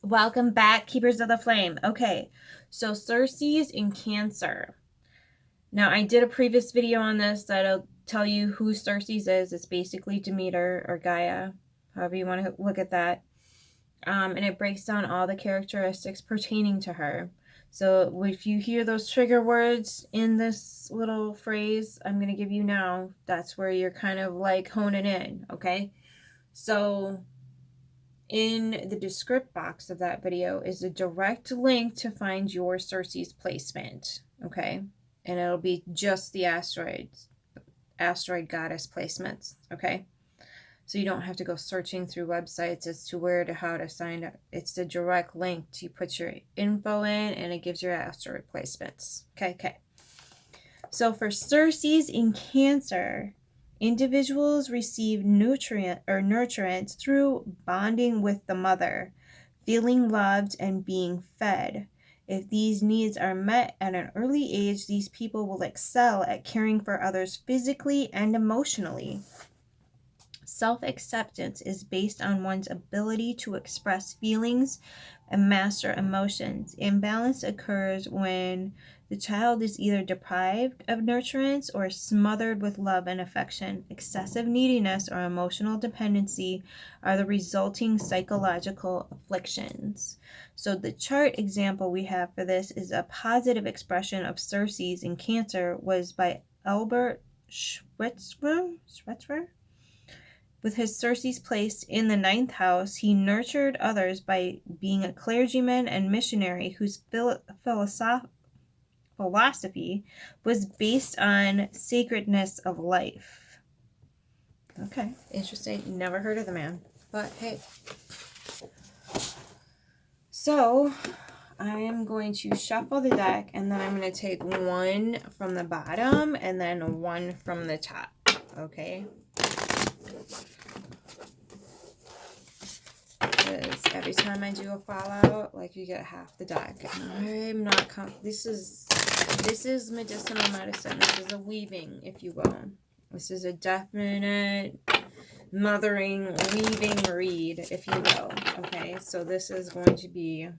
Welcome back, Keepers of the Flame. Okay, so Ceres in Cancer. Now, I did a previous video on this that'll tell you who Ceres is. It's basically Demeter or Gaia, however you want to look at that. And it breaks down all the characteristics pertaining to her. So if you hear those trigger words in this little phrase I'm going to give you now, that's where you're kind of like honing in, okay? So in the descript box of that video is a direct link to find your Ceres placement, okay? And it'll be just the Astroid Goddess placements, okay? So you don't have to go searching through websites as to how to sign up. It's a direct link. You put your info in and it gives your asteroid placements. Okay. So for Ceres in Cancer, individuals receive nurturance through bonding with the mother, feeling loved and being fed. If these needs are met at an early age, these people will excel at caring for others physically and emotionally. Self-acceptance is based on one's ability to express feelings and master emotions. Imbalance occurs when the child is either deprived of nurturance or smothered with love and affection. Excessive neediness or emotional dependency are the resulting psychological afflictions. So the chart example we have for this is a positive expression of Ceres in Cancer was by Albert Schweitzer. With his Ceres placed in the 9th house, he nurtured others by being a clergyman and missionary whose philosophy was based on sacredness of life. Okay, interesting. Never heard of the man, but hey. So, I am going to shuffle the deck, and then I'm going to take one from the bottom and then one from the top, okay? Because every time I do a fallout, like, you get half the deck. And I'm not this is medicinal medicine. This is a weaving, if you will. This is a definite mothering, weaving read, if you will. Okay, so this is going to be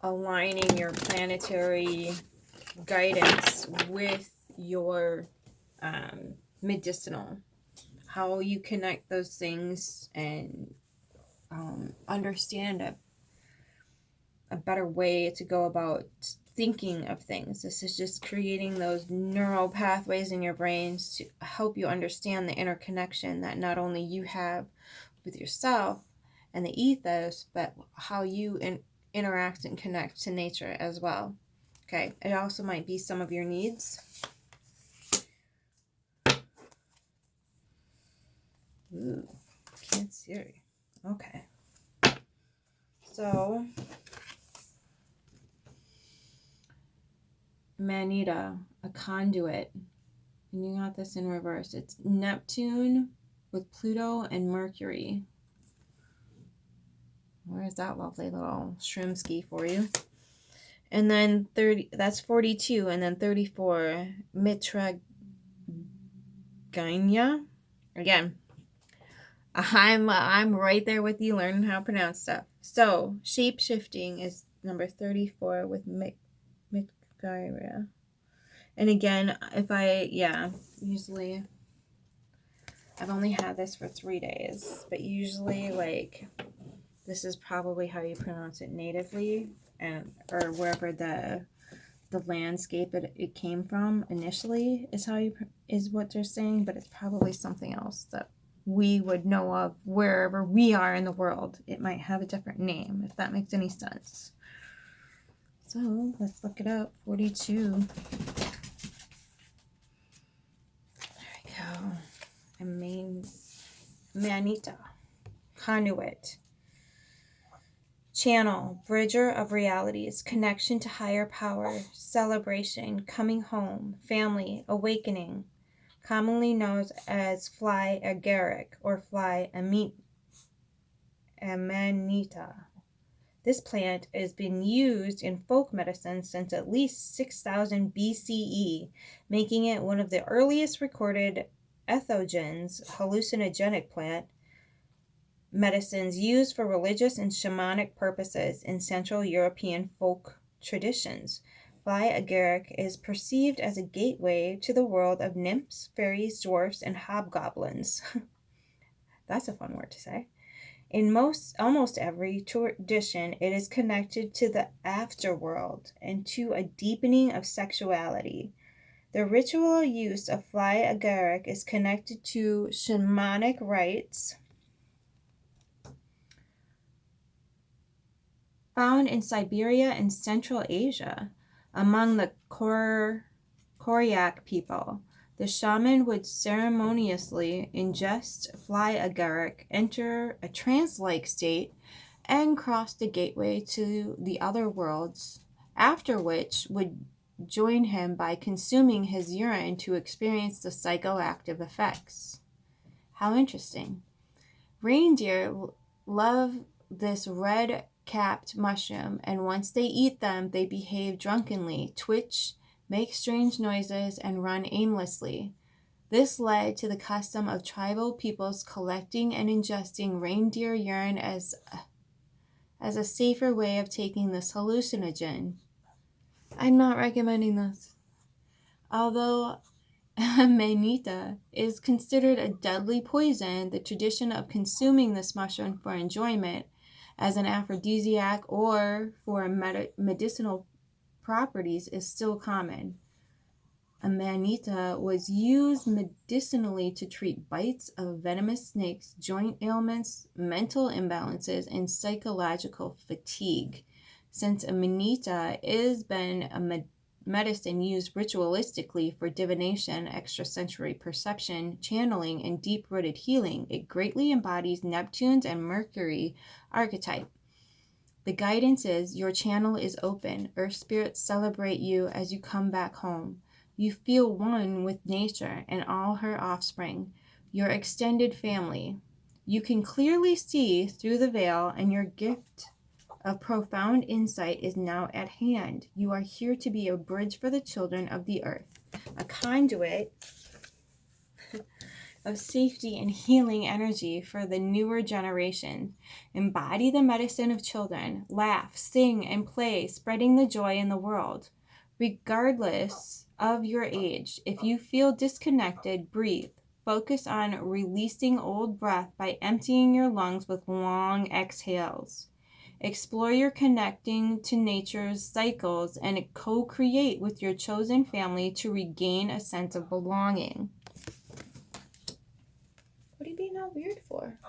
aligning your planetary guidance with your medicinal, how you connect those things and understand a better way to go about thinking of things. This is just creating those neural pathways in your brains to help you understand the interconnection that not only you have with yourself and the ethos, but how you interact and connect to nature as well. Okay, it also might be some of your needs. Ooh, Cancer. Okay. So, Manita, a conduit. And you got this in reverse. It's Neptune with Pluto and Mercury. Where's that lovely little shrimski for you? And then 30, that's 42. And then 34, Mitra Gainia. Again, I'm right there with you learning how to pronounce stuff. So, shape-shifting is number 34 with Mitgaira. And again, usually, I've only had this for 3 days, but usually, like, this is probably how you pronounce it natively, or wherever the landscape it came from initially is what they're saying, but it's probably something else that we would know of wherever we are in the world. It might have a different name, if that makes any sense. So let's look it up. 42. There we go. And Manita, conduit, channel, bridger of realities, connection to higher power, celebration, coming home, family, awakening, commonly known as fly agaric or fly amanita. This plant has been used in folk medicine since at least 6000 BCE, making it one of the earliest recorded ethogens, hallucinogenic plant medicines used for religious and shamanic purposes in Central European folk traditions. Fly agaric is perceived as a gateway to the world of nymphs, fairies, dwarfs, and hobgoblins. That's a fun word to say. In almost every tradition, it is connected to the afterworld and to a deepening of sexuality. The ritual use of fly agaric is connected to shamanic rites found in Siberia and Central Asia. Among the Koryak people, the shaman would ceremoniously ingest fly agaric, enter a trance-like state, and cross the gateway to the other worlds, after which would join him by consuming his urine to experience the psychoactive effects. How interesting. Reindeer love this red-capped mushroom, and once they eat them, they behave drunkenly, twitch, make strange noises, and run aimlessly. This led to the custom of tribal peoples collecting and ingesting reindeer urine as a safer way of taking this hallucinogen. I'm not recommending this. Although Amanita is considered a deadly poison, the tradition of consuming this mushroom for enjoyment as an aphrodisiac or for medicinal properties is still common. Amanita was used medicinally to treat bites of venomous snakes, joint ailments, mental imbalances, and psychological fatigue. Since Amanita has been a medicine used ritualistically for divination, extrasensory perception, channeling, and deep-rooted healing, it greatly embodies Neptune's and Mercury archetype. The guidance is, your channel is open. Earth spirits celebrate you as you come back home. You feel one with nature and all her offspring, your extended family. You can clearly see through the veil, and your gift of profound insight is now at hand. You are here to be a bridge for the children of the earth, a conduit of safety and healing energy for the newer generation. Embody the medicine of children. Laugh, sing, and play, spreading the joy in the world. Regardless of your age, if you feel disconnected, breathe. Focus on releasing old breath by emptying your lungs with long exhales. Explore your connecting to nature's cycles and co-create with your chosen family to regain a sense of belonging. What are you being all weird for?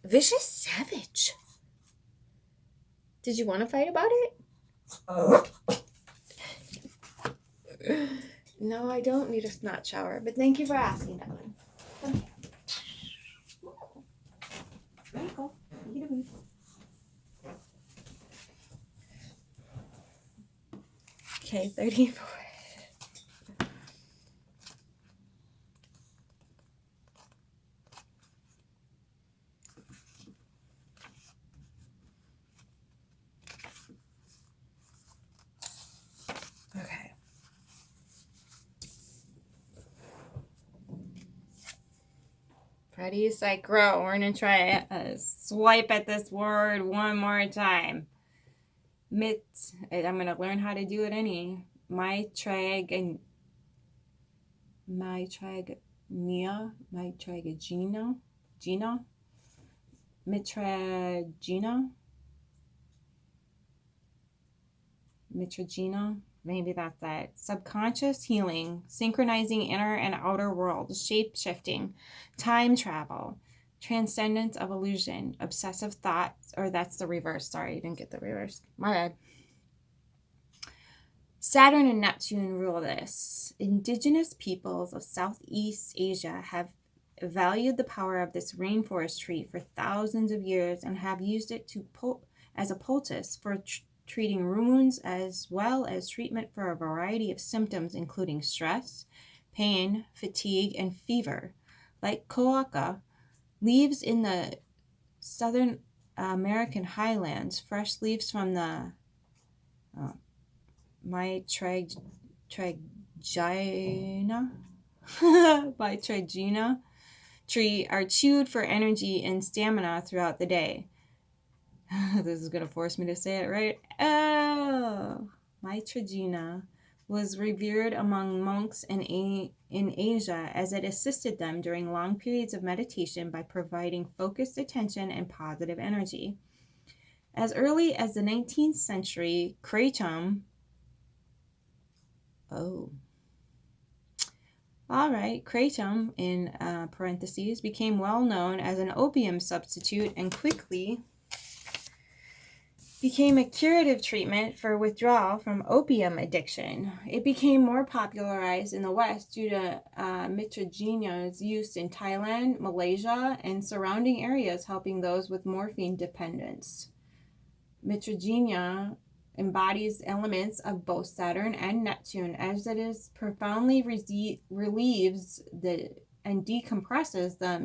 Vicious savage. Did you want to fight about it? No, I don't need a snot shower, but thank you for asking, Dylan. Come here. There you go. Get a boot. Okay, 34. Okay. Freddie's like, "Grow, we're going to try a swipe at this word one more time. I'm going to learn how to do it mitragnia, mitragina, maybe that's it. Subconscious healing, synchronizing inner and outer worlds, shape-shifting, time travel, transcendence of illusion, obsessive thoughts, or that's the reverse. Sorry, you didn't get the reverse. My bad. Saturn and Neptune rule this. Indigenous peoples of Southeast Asia have valued the power of this rainforest tree for thousands of years and have used it as a poultice for treating wounds as well as treatment for a variety of symptoms including stress, pain, fatigue, and fever. Like coca, leaves in the Southern American highlands, fresh leaves from the mitragina by Trigina tree are chewed for energy and stamina throughout the day. This is going to force me to say it right. Oh, Mitragina was revered among monks in Asia as it assisted them during long periods of meditation by providing focused attention and positive energy. As early as the 19th century, kratom. Oh. All right, kratom, in parentheses, became well known as an opium substitute and quickly became a curative treatment for withdrawal from opium addiction. It became more popularized in the West due to mitragina's use in Thailand, Malaysia, and surrounding areas, helping those with morphine dependence. Mitragina embodies elements of both Saturn and Neptune, as it is profoundly relieves and decompresses the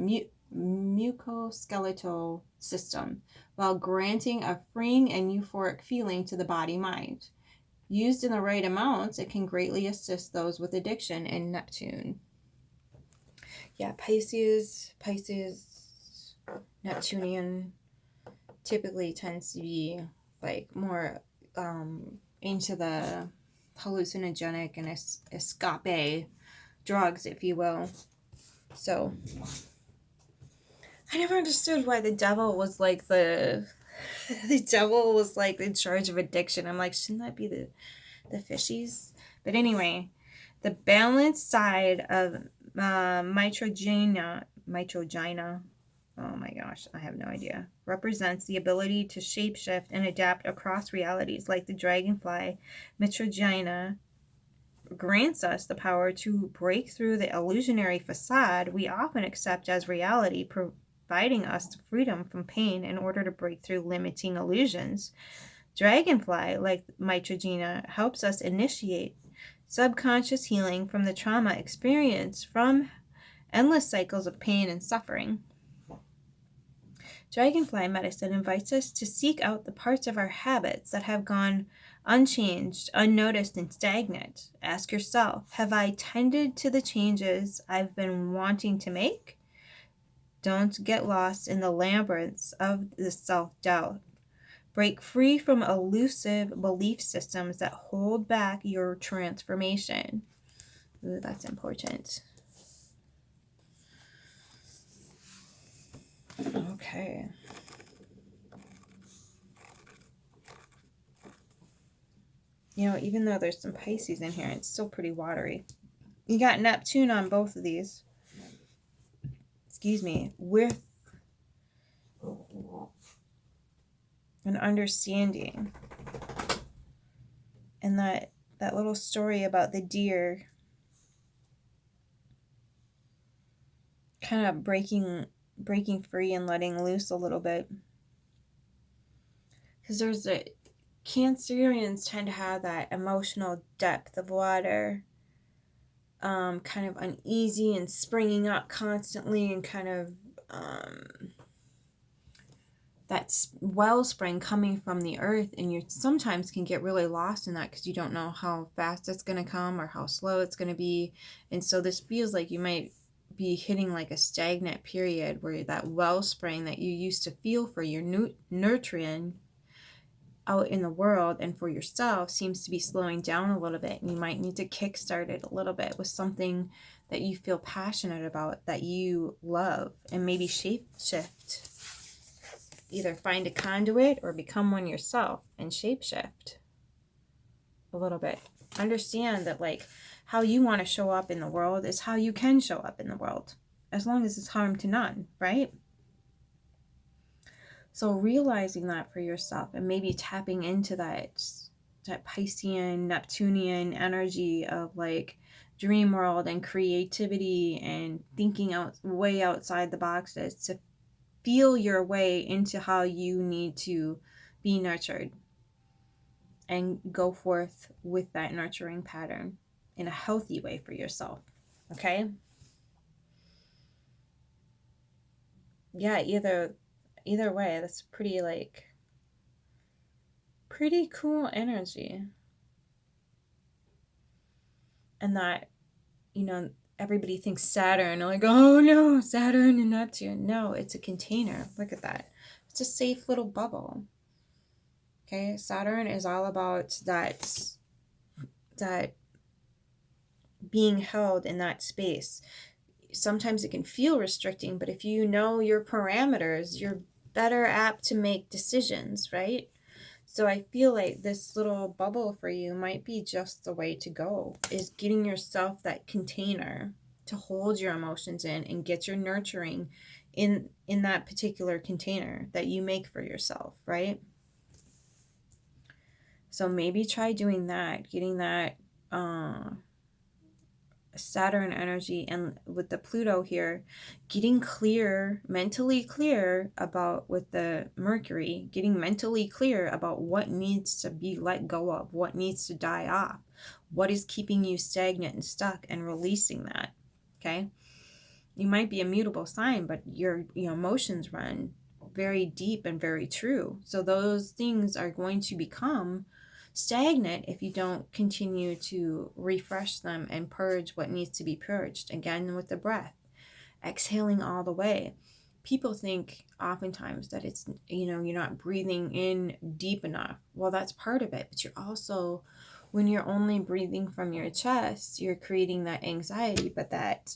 mucoskeletal system, while granting a freeing and euphoric feeling to the body-mind. Used in the right amounts, it can greatly assist those with addiction in Neptune. Yeah, Pisces, Neptunian typically tends to be like more into the hallucinogenic and escape drugs, if you will. So I never understood why the devil was like the devil was like in charge of addiction. I'm like, shouldn't that be the fishies? But anyway, the balanced side of mitragina, oh my gosh, I have no idea, represents the ability to shapeshift and adapt across realities. Like the dragonfly, mitragina grants us the power to break through the illusionary facade we often accept as reality, providing us freedom from pain in order to break through limiting illusions. Dragonfly, like mitragina, helps us initiate subconscious healing from the trauma experienced from endless cycles of pain and suffering. Dragonfly medicine invites us to seek out the parts of our habits that have gone unchanged, unnoticed, and stagnant. Ask yourself, have I tended to the changes I've been wanting to make? Don't get lost in the labyrinths of the self-doubt. Break free from elusive belief systems that hold back your transformation. Ooh, that's important. Okay. You know, even though there's some Pisces in here, it's still pretty watery. You got Neptune on both of these. Excuse me. With an understanding. And that little story about the deer kind of breaking free and letting loose a little bit. Because there's Cancerians tend to have that emotional depth of water, kind of uneasy and springing up constantly, and kind of that wellspring coming from the earth, and you sometimes can get really lost in that because you don't know how fast it's going to come or how slow it's going to be. And so this feels like you might be hitting like a stagnant period where that wellspring that you used to feel for your nurturing out in the world and for yourself seems to be slowing down a little bit, and you might need to kickstart it a little bit with something that you feel passionate about, that you love, and maybe shapeshift. Either find a conduit or become one yourself and shapeshift a little bit. Understand that like how you want to show up in the world is how you can show up in the world, as long as it's harm to none, right? So realizing that for yourself and maybe tapping into that Piscean, Neptunian energy of like dream world and creativity and thinking way outside the boxes to feel your way into how you need to be nurtured and go forth with that nurturing pattern in a healthy way for yourself. Okay? Yeah, either way, that's pretty cool energy. And that, you know, everybody thinks Saturn, and like, oh no, Saturn and Neptune. No, it's a container. Look at that. It's a safe little bubble. Okay, Saturn is all about that being held in that space. Sometimes it can feel restricting, but if you know your parameters, you're better apt to make decisions, right? So I feel like this little bubble for you might be just the way to go, is getting yourself that container to hold your emotions in and get your nurturing in that particular container that you make for yourself, right? So maybe try doing that, getting that Saturn energy, and with the Pluto here, getting clear, mentally clear about, with the Mercury, getting mentally clear about what needs to be let go of, what needs to die off, what is keeping you stagnant and stuck, and releasing that. Okay, you might be a mutable sign, but your emotions run very deep and very true. So those things are going to become stagnant if you don't continue to refresh them and purge what needs to be purged. Again, with the breath, exhaling all the way. People think oftentimes that it's, you're not breathing in deep enough. Well, that's part of it, but you're also, when you're only breathing from your chest, you're creating that anxiety, but that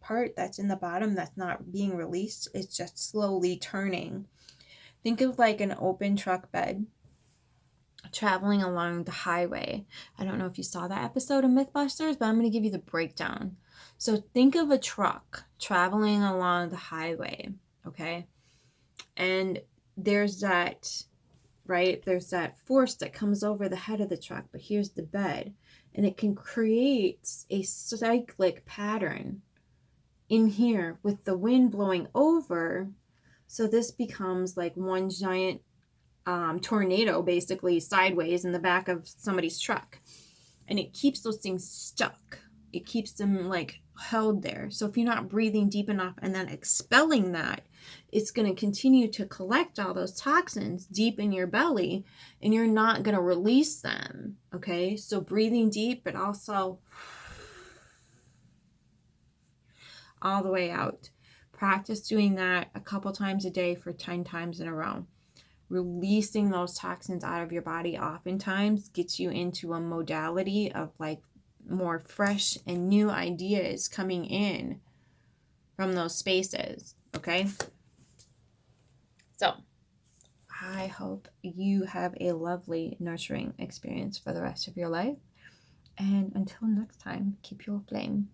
part that's in the bottom that's not being released is just slowly turning. Think of like an open truck bed traveling along the highway. I don't know if you saw that episode of Mythbusters, but I'm going to give you the breakdown. So think of a truck traveling along the highway, okay? And there's that, right? There's that force that comes over the head of the truck, but here's the bed. And it can create a cyclic pattern in here with the wind blowing over. So this becomes like one giant tornado, basically sideways in the back of somebody's truck, and it keeps those things stuck. It keeps them like held there. So if you're not breathing deep enough and then expelling that, it's going to continue to collect all those toxins deep in your belly, and you're not going to release them. Okay, so breathing deep, but also all the way out. Practice doing that a couple times a day for 10 times in a row. Releasing those toxins out of your body oftentimes gets you into a modality of like more fresh and new ideas coming in from those spaces. Okay, so I hope you have a lovely, nurturing experience for the rest of your life, and until next time, keep your flame.